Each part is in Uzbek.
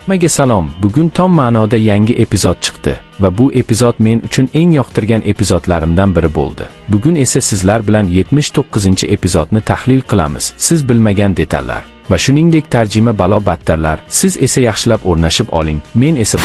Hammaga salom. Bugun tom ma'noda yangi epizod chiqdi va bu epizod men uchun eng yoqtirgan epizodlarimdan biri bo'ldi. Bugun esa sizlar bilan 79-epizodni tahlil qilamiz. Siz bilmagan detallar va shuningdek tarjima balo-battarlar. Siz esa yaxshilab o'rnashib oling. Men esa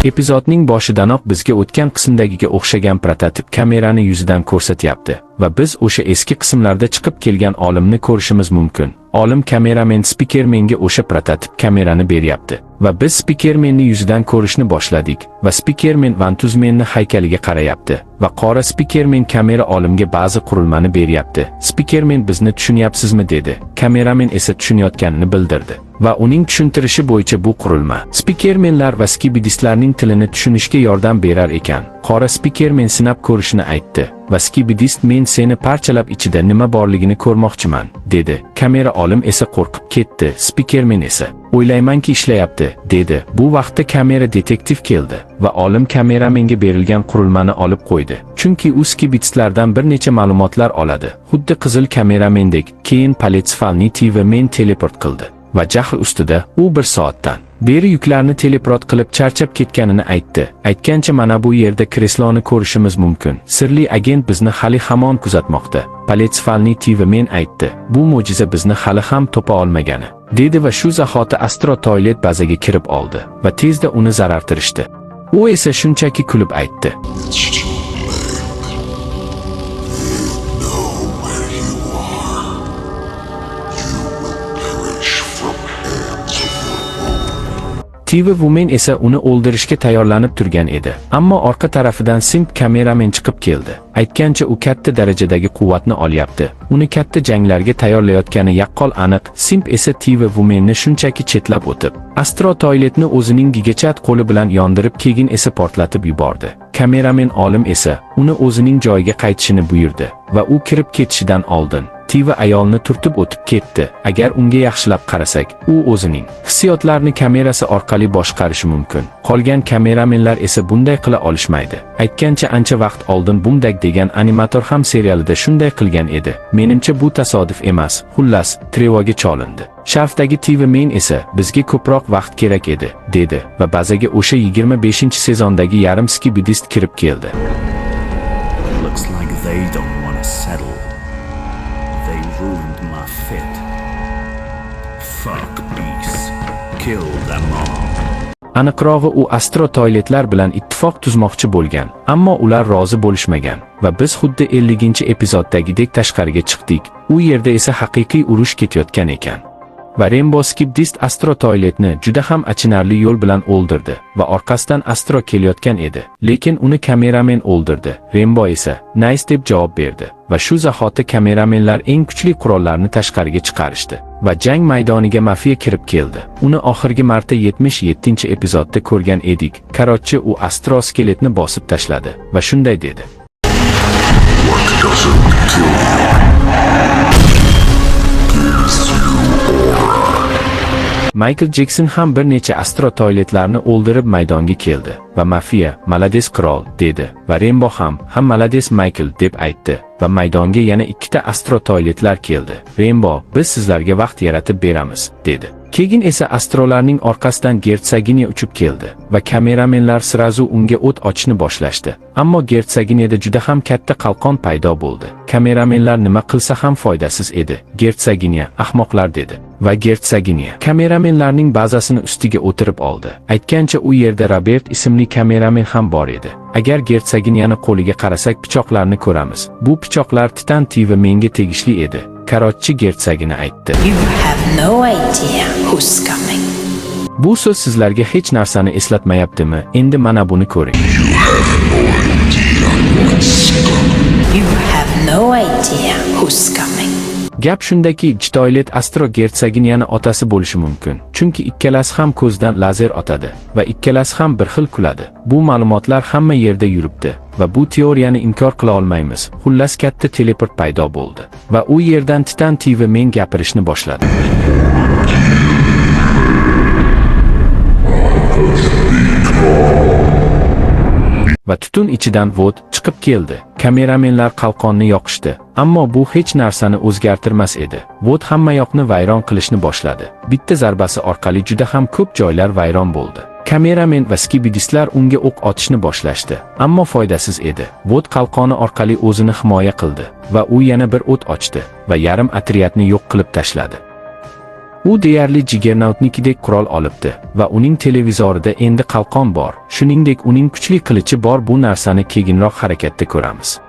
epizodning boshidanoq bizga o'tgan qismdagiga o'xshagan prototip kamerani yuzidan ko'rsatyapti va biz o'sha eski qismlarda chiqib kelgan olimni ko'rishimiz mumkin. Olim kameramen Spikermenga o'sha prototip kamerani beryapti va biz Spikermenni yuzidan ko'rishni boshladik va Spikermen Vantuzmenni haykaliga qarayapti va qora Spikermen kamera olimga ba'zi qurilmani beryapti. Spikermen bizni tushunyapsizmi dedi. Kameramen esa tushunayotganini bildirdi va uning tushuntirishi bo'yicha bu qurilma Spikermenlar va skibidistlarning tilini tushunishga yordam berar ekan. Qora Spikermen sinab ko'rishni aytdi va skibidist men seni parchalab ichida nima borligini ko'rmoqchiman dedi. Kamera olim esa qo'rqib ketdi. Spikermen esa o'ylaymanki ishlayapti dedi. Bu vaqtda kamera detektiv keldi va olim kameramenga berilgan qurilmani olib qo'ydi. Chunki u skibidistlardan bir necha ma'lumotlar oladi. Xuddi qizil kameramendek. Keyin politsfalni TV men teleport qildi va jahl ustida u 1 soatdan beri yuklarni teleport qilib charchab ketganini aytdi. Aytgancha mana bu yerda kresloni ko'rishimiz mumkin. Sirli agent bizni hali hamon kuzatmoqda. Politsfalni TV men aytdi. Bu mo'jiza bizni hali ham topa olmagani dedi va shu zahoti Astro Toilet bazaga kirib oldi va tezda uni zarartirishdi. U esa shunchaki kulib aytdi. TV Woman esa uni o'ldirishga tayyorlanib turgan edi. Ammo orqa tarafidan Simp kameramen chiqib keldi. Aytgancha u katta darajadagi quvvatni olyapti. Uni katta janglarga tayyorlayotgani yaqqol aniq. Simp esa TV Womanni shunchaki chetlab o'tib, Astro Toiletni o'zining gigachat qo'li bilan yondirib, keyin esa portlatib yubordi. Kameramen olim esa uni o'zining joyiga qaytishini buyurdi va u kirib ketishidan oldin TV ayolni turtib o'tib ketdi. Agar unga yaxshilab qarasak, u o'zining hissiyotlarini kamerasi orqali boshqarishi mumkin. Qolgan kameramenlar esa bunday qila olishmaydi. Aytgancha ancha vaqt oldin bunday degan animator ham serialida shunday qilgan edi. Menimcha bu tasodif emas. Xullas, trevoga cholindi. Sharfdagi TV men esa bizga ko'proq vaqt kerak edi, dedi va bazaga o'sha 25-sezondagi yarim skibidist kirib keldi. Looks like they don't want to settle. They ruined my fit. Fuck peace. Kill them all. Aniqrog'i u Astro Toiletlar bilan ittifoq tuzmoqchi bo'lgan, ammo ular rozi bo'lishmagan va biz xuddi 50-epizoddagidek tashqariga chiqdik. U yerda esa haqiqiy urush ketayotgan ekan. Va Rainbow Skibdist Astro Toiletni juda ham achinarli yo'l bilan o'ldirdi va orqasidan Astro kelayotgan edi. Lekin uni kameramen o'ldirdi. Rainbow esa nice deb javob berdi va shu zahoti kameramenlar eng kuchli qurollarni tashqariga chiqarishdi va jang maydoniga mafiya kirib keldi. Uni oxirgi marta 77-epizodda ko'rgan edik. Korotchi u Astro skeletni bosib tashladi va shunday dedi. Michael Jackson ham bir necha Astro Toiletlarni o'ldirib maydonga keldi va mafiya, "Malades qirol" dedi va Rainbow ham "Malades Michael" deb aytdi va maydonga yana 2ta Astro Toiletlar keldi. Rainbow, biz sizlarga vaqt yaratib beramiz, dedi. Keyin esa astrolarning orqasidan Gertsaginya uchib keldi va kameramenlar sirazu unga o't ochishni boshlashdi. Ammo Gertsaginyada juda ham katta qalqon paydo bo'ldi. Kameramenlar nima qilsa ham foydasiz edi. Gertsaginya ahmoqlar dedi va Gertsaginya kameramenlarning bazasini ustiga o'tirib oldi. Aytgancha u yerda Robert ismli kameramen ham bor edi. Agar Gertsaginyani qo'liga qarasak pichoqlarni ko'ramiz. Bu pichoqlar Titan TV menga tegishli edi. Karotchi Gertsagini aytdi. You have no idea who's coming. Bu so'z sizlarga hech narsani eslatmayaptimi? Endi mana buni ko'ring. You have no idea who's coming. Gap shundaki, Toilet Astro Gertsaginyani otasi bo'lishi mumkin. Chunki ikkalasi ham ko'zdan lazer otadi va ikkalasi ham bir xil kuladi. Bu ma'lumotlar hamma yerda yuribdi va bu teoriyani inkor qila olmaymiz. Xullas katta teleport paydo bo'ldi va u yerdan Titan TV men gapirishni boshladi. va tutun ichidan vod chiqib keldi. Kameramenlar qalqonni yoqishdi, ammo bu hech narsani o'zgartirmas edi. Vod hamma yoqni vayron qilishni boshladi. Bitta zarbasi orqali juda ham ko'p joylar vayron bo'ldi. Kameramen va skibidistlar unga o'q otishni boshlashdi, ammo foydasiz edi. Vod qalqoni orqali o'zini himoya qildi va u yana bir o't ochdi va yarim otryadni yo'q qilib tashladi. U deyarli Jiggernautnikidek qurol olibdi va uning televizorida endi qalqon bor, shuningdek uning kuchli qilichi bor. Bu narsani keyinroq harakatda ko'ramiz.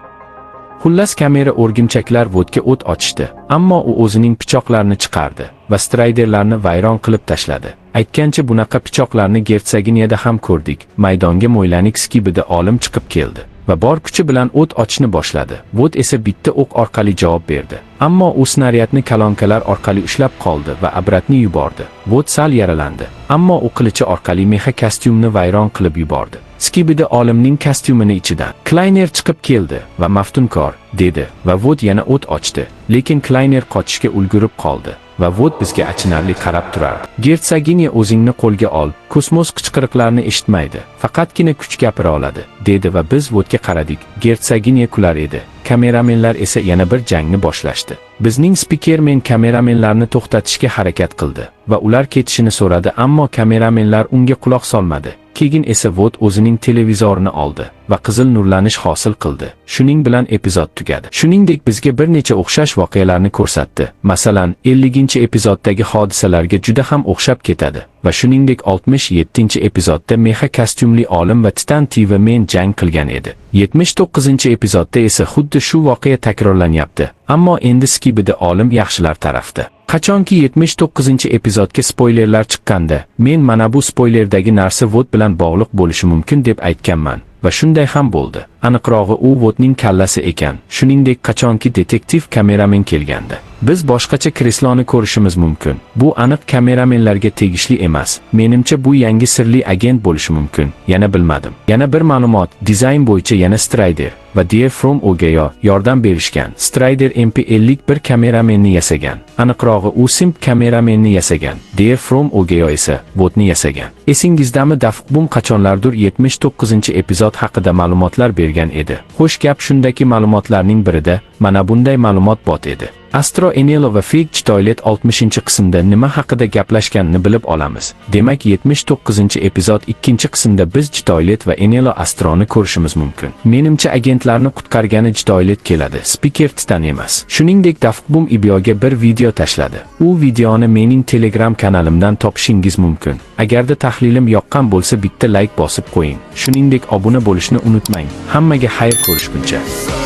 Xullas, kamera o'rgimchaklar vodga o't ochishdi, ammo u o'zining pichoqlarini chiqardi va Strayderlarni vayron qilib tashladi. Aytgancha bunaqa pichoqlarni Gertsaginiyada ham ko'rdik. Maydonga mo'ylanik skibidi olim chiqib keldi va bor kuchi bilan o't ochishni boshladi. Vod esa bitta o'q orqali javob berdi, ammo u snaryadni kolonkalar orqali ushlab qoldi va abratni yubordi. Vod sal yaralandi, ammo u qilichi orqali mexa kostyumni vayron qilib yubordi. Skibidi olimning kostyumini ichidan Kleiner chiqib keldi va maftunkor dedi va Vod yana o't ochdi, lekin Kleiner qochishga ulgurib qoldi va Vod bizga achinarli qarab turardi. Gertsaginiya, o'zingni qo'lga ol, kosmos qichqiriqlarni eshitmaydi, faqatgina kuch gapira oladi, dedi va biz Vodga qaradik. Gertsaginiya kular edi. Kameramenlar esa yana bir jangni boshlashdi. Bizning spikermen kameramenlarni to'xtatishga harakat qildi va ular ketishini so'radi, ammo kameramenlar unga quloq solmadi. Keyin esa Vod o'zining televizorini oldi va qizil nurlanish hosil qildi. Shuning bilan epizod tugadi. Shuningdek, bizga bir necha o'xshash voqealarni ko'rsatdi. Masalan, 50-epizoddagi hodisalarga juda ham o'xshab ketadi va shuningdek 67-epizodda mexa kostyumli olim va Titan TV men jang qilgan edi. 79-epizodda esa xuddi shu voqea takrorlanyapti, ammo endi skibidi olim yaxshilar tarafda. Qachonki 79-epizodga spoilerlar chiqqanda, men mana bu spoilerdagi narsa Vod bilan bog'liq bo'lishi mumkin deb aytganman va shunday ham bo'ldi. Aniqrog'i u Vodning kallasi ekan. Shuningdek, qachonki detektiv kameramen kelganda, biz boshqacha kresloni ko'rishimiz mumkin. Bu aniq kameramenlarga tegishli emas. Menimcha bu yangi sirli agent bo'lishi mumkin. Yana bilmadim. Yana bir ma'lumot, dizayn bo'yicha yana Strider va Dear From Ogeyo yordam berishgan. Strider MP51 kameramenni yasagan. Aniqrog'i u Simp kameramenni yasagan. Dear From Ogeyo esa Vodni yasagan. Esingizdami, Dafqbum qachonlardir 79-epizod haqida ma'lumotlar bergan edi. Xo'sh, gap shundaki, ma'lumotlarning birida mana bunday ma'lumot bor edi. Astro Enelo va Fake Toilet 60-qismda nima haqida gaplashganini bilib olamiz. Demak, 79-epizod 2-qismda biz Toilet va Enelo Astroni ko'rishimiz mumkin. Menimcha agentlarni qutqargani Toilet keladi, spiker Titan emas. Shuningdek, Dafqbum IBOga bir video tashladi. U videoni mening Telegram kanalimdan topishingiz mumkin. Agarda tahlilim yoqqan bo'lsa, bitta like bosib qo'ying. Shuningdek, obuna bo'lishni unutmang. Hammaga xayr, ko'rishguncha.